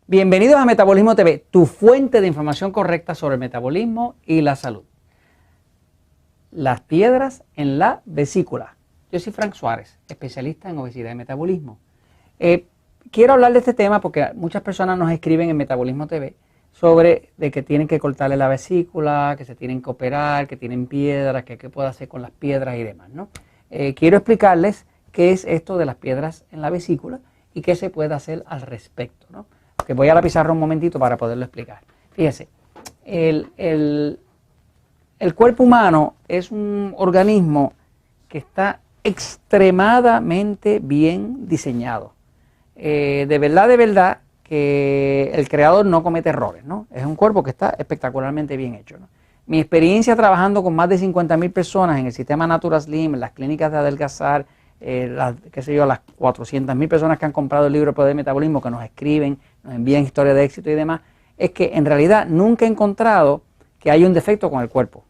Bienvenidos a Metabolismo TV, tu fuente de información correcta sobre el metabolismo y la salud. Las piedras en la vesícula. Yo soy Frank Suárez, especialista en obesidad y metabolismo. Quiero hablar de este tema porque muchas personas nos escriben en Metabolismo TV sobre de que tienen que cortarle la vesícula, que se tienen que operar, que tienen piedras, que qué puedo hacer con las piedras y demás, ¿no? Quiero explicarles qué es esto de las piedras en la vesícula y qué se puede hacer al respecto, ¿no? Que voy a la pizarra un momentito para poderlo explicar. Fíjese, el cuerpo humano es un organismo que está extremadamente bien diseñado. De verdad que el creador no comete errores, ¿no? Es un cuerpo que está espectacularmente bien hecho, ¿no? Mi experiencia trabajando con más de 50.000 personas en el sistema Natura Slim, en las clínicas de adelgazar, las 400.000 personas que han comprado el libro de Poder del Metabolismo, que nos escriben, nos envían historias de éxito y demás, es que en realidad nunca he encontrado que haya un defecto con el cuerpo.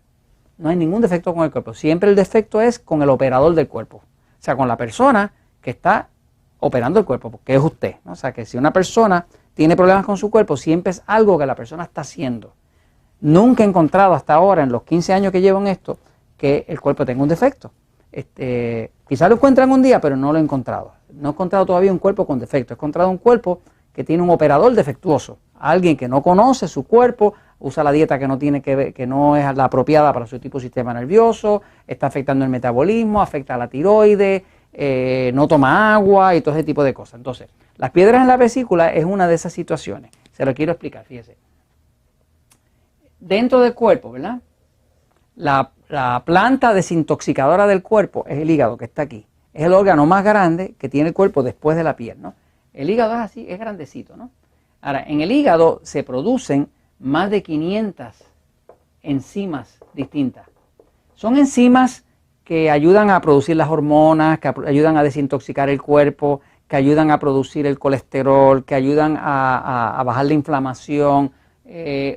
No hay ningún defecto con el cuerpo. Siempre el defecto es con el operador del cuerpo. O sea, con la persona que está operando el cuerpo, porque es usted, ¿no? O sea, que si una persona tiene problemas con su cuerpo, siempre es algo que la persona está haciendo. Nunca he encontrado hasta ahora, en los 15 años que llevo en esto, que el cuerpo tenga un defecto. Quizás lo encuentran un día, pero no lo he encontrado. No he encontrado todavía un cuerpo con defecto. He encontrado un cuerpo que tiene un operador defectuoso. Alguien que no conoce su cuerpo, usa la dieta que no tiene que ver, que no es la apropiada para su tipo de sistema nervioso, está afectando el metabolismo, afecta a la tiroides, no toma agua y todo ese tipo de cosas. Entonces, las piedras en la vesícula es una de esas situaciones. Se lo quiero explicar, fíjese. Dentro del cuerpo, ¿verdad? La planta desintoxicadora del cuerpo es el hígado, que está aquí. Es el órgano más grande que tiene el cuerpo después de la piel, ¿no? El hígado es así, es grandecito, ¿no? Ahora, en el hígado se producen más de 500 enzimas distintas. Son enzimas que ayudan a producir las hormonas, que ayudan a desintoxicar el cuerpo, que ayudan a producir el colesterol, que ayudan a bajar la inflamación.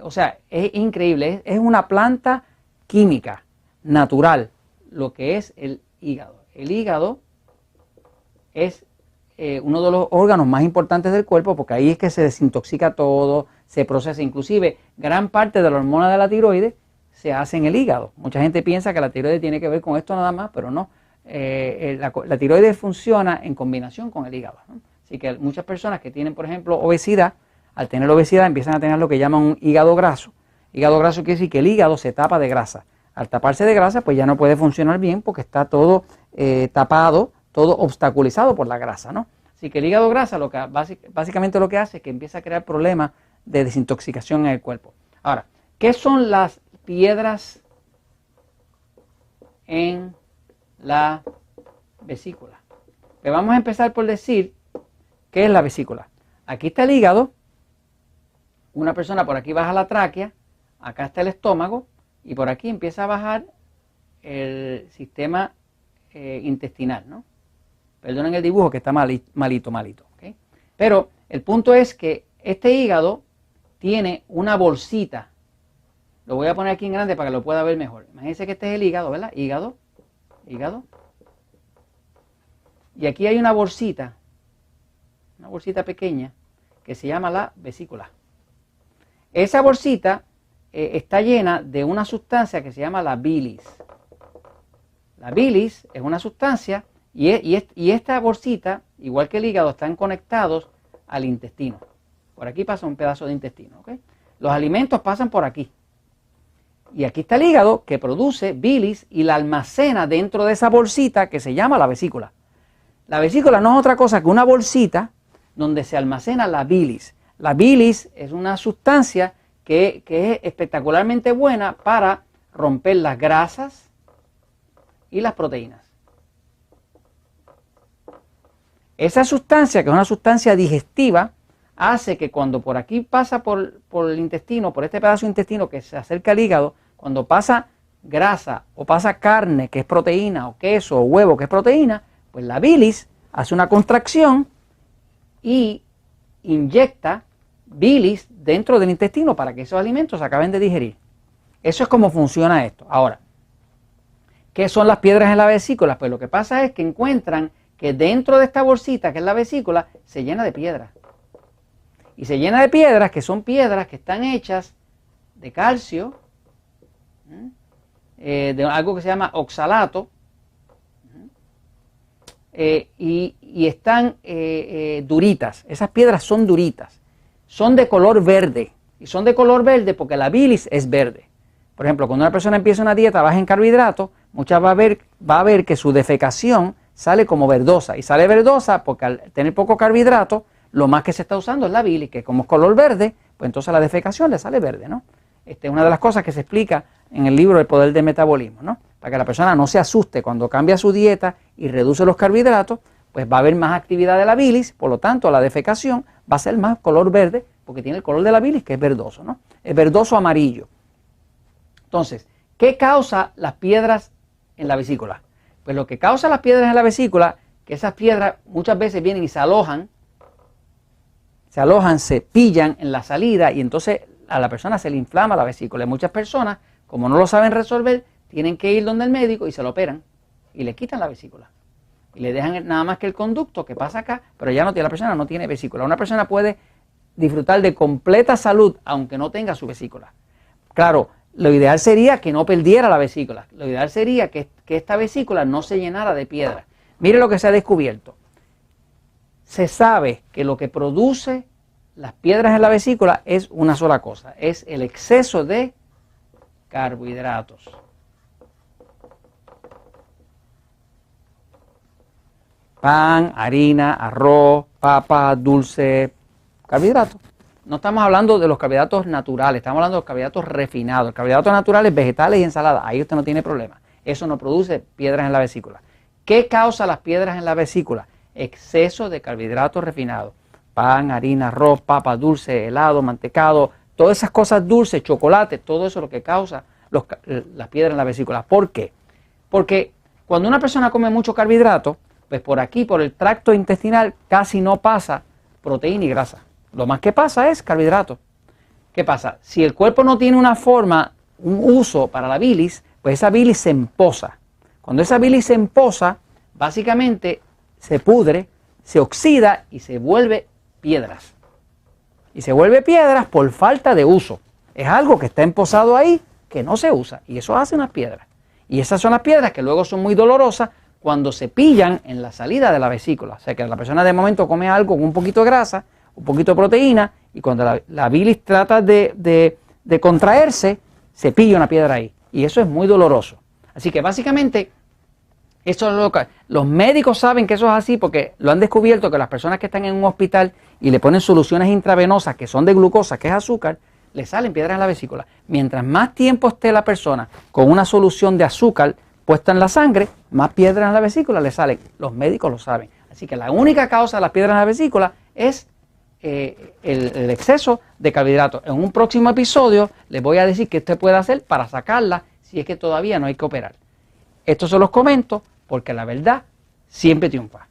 O sea, es increíble, es una planta química, natural, lo que es el hígado. El hígado es uno de los órganos más importantes del cuerpo porque ahí es que se desintoxica todo, se procesa, inclusive gran parte de la hormona de la tiroides se hace en el hígado. Mucha gente piensa que la tiroides tiene que ver con esto nada más, pero no. La tiroides funciona en combinación con el hígado, ¿no? Así que muchas personas que tienen, por ejemplo, obesidad, al tener obesidad empiezan a tener lo que llaman un hígado graso. Hígado graso quiere decir que el hígado se tapa de grasa. Al taparse de grasa, pues ya no puede funcionar bien porque está todo tapado, todo obstaculizado por la grasa, ¿no? Así que el hígado grasa básicamente lo que hace es que empieza a crear problemas de desintoxicación en el cuerpo. Ahora, ¿qué son las piedras en la vesícula? Pues vamos a empezar por decir qué es la vesícula. Aquí está el hígado, una persona por aquí baja la tráquea, acá está el estómago y por aquí empieza a bajar el sistema intestinal, ¿no? Perdonen el dibujo que está malito, ¿okay? Pero el punto es que este hígado tiene una bolsita. Lo voy a poner aquí en grande para que lo pueda ver mejor. Imagínense que este es el hígado, ¿verdad? Hígado. Y aquí hay una bolsita pequeña que se llama la vesícula. Esa bolsita está llena de una sustancia que se llama la bilis. La bilis es una sustancia y esta bolsita, igual que el hígado, están conectados al intestino. Por aquí pasa un pedazo de intestino, ¿ok? Los alimentos pasan por aquí. Y aquí está el hígado que produce bilis y la almacena dentro de esa bolsita que se llama la vesícula. La vesícula no es otra cosa que una bolsita donde se almacena la bilis. La bilis es una sustancia que es espectacularmente buena para romper las grasas y las proteínas. Esa sustancia, que es una sustancia digestiva, hace que cuando por aquí pasa por el intestino, por este pedazo de intestino que se acerca al hígado, cuando pasa grasa o pasa carne, que es proteína, o queso o huevo, que es proteína, pues la bilis hace una contracción y inyecta bilis dentro del intestino para que esos alimentos se acaben de digerir. Eso es como funciona esto. Ahora, ¿qué son las piedras en la vesícula? Pues lo que pasa es que encuentran que dentro de esta bolsita, que es la vesícula, se llena de piedras. y se llena de piedras, que son piedras que están hechas de calcio, de algo que se llama oxalato, y están duritas. Esas piedras son duritas, son de color verde, y son de color verde porque la bilis es verde. Por ejemplo, cuando una persona empieza una dieta baja en carbohidratos, muchas va a ver que su defecación sale como verdosa, y sale verdosa porque al tener poco carbohidrato, lo más que se está usando es la bilis, que como es color verde, pues entonces la defecación le sale verde, ¿no? Esta es una de las cosas que se explica en el libro El Poder del Metabolismo, ¿no? Para que la persona no se asuste cuando cambia su dieta y reduce los carbohidratos, pues va a haber más actividad de la bilis, por lo tanto la defecación va a ser más color verde, porque tiene el color de la bilis que es verdoso, ¿no? Es verdoso amarillo. Entonces, ¿qué causa las piedras en la vesícula? Pues lo que causa las piedras en la vesícula, que esas piedras muchas veces vienen y se alojan, se pillan en la salida y entonces a la persona se le inflama la vesícula. Y muchas personas, como no lo saben resolver, tienen que ir donde el médico y se lo operan y le quitan la vesícula. Y le dejan nada más que el conducto que pasa acá, pero ya no tiene, la persona no tiene vesícula. Una persona puede disfrutar de completa salud aunque no tenga su vesícula. Claro, lo ideal sería que no perdiera la vesícula. Lo ideal sería que esta vesícula no se llenara de piedra. Mire lo que se ha descubierto. Se sabe que lo que produce las piedras en la vesícula es una sola cosa, es el exceso de carbohidratos. Pan, harina, arroz, papa, dulce, carbohidratos. No estamos hablando de los carbohidratos naturales, estamos hablando de los carbohidratos refinados. Carbohidratos naturales, vegetales y ensaladas, ahí usted no tiene problema. Eso no produce piedras en la vesícula. ¿Qué causa las piedras en la vesícula? Exceso de carbohidratos refinados. Pan, harina, arroz, papa, dulce, helado, mantecado, todas esas cosas dulces, chocolate, todo eso es lo que causa las piedras en la vesícula. ¿Por qué? Porque cuando una persona come mucho carbohidrato, pues por aquí, por el tracto intestinal, casi no pasa proteína y grasa. Lo más que pasa es carbohidrato. ¿Qué pasa? Si el cuerpo no tiene una forma, un uso para la bilis, pues esa bilis se empoza. Cuando esa bilis se empoza, básicamente se pudre, se oxida y se vuelve piedras. Y se vuelve piedras por falta de uso. Es algo que está empozado ahí, que no se usa. Y eso hace unas piedras. Y esas son las piedras que luego son muy dolorosas cuando se pillan en la salida de la vesícula. O sea que la persona de momento come algo con un poquito de grasa, un poquito de proteína, y cuando la bilis trata de contraerse, se pilla una piedra ahí. Y eso es muy doloroso. Así que básicamente, eso es lo que los médicos saben que eso es así porque lo han descubierto, que las personas que están en un hospital y le ponen soluciones intravenosas que son de glucosa, que es azúcar, le salen piedras en la vesícula. Mientras más tiempo esté la persona con una solución de azúcar puesta en la sangre, más piedras en la vesícula le salen. Los médicos lo saben. Así que la única causa de las piedras en la vesícula es el exceso de carbohidratos. En un próximo episodio les voy a decir qué usted puede hacer para sacarla si es que todavía no hay que operar. Esto se los comento porque la verdad siempre triunfa.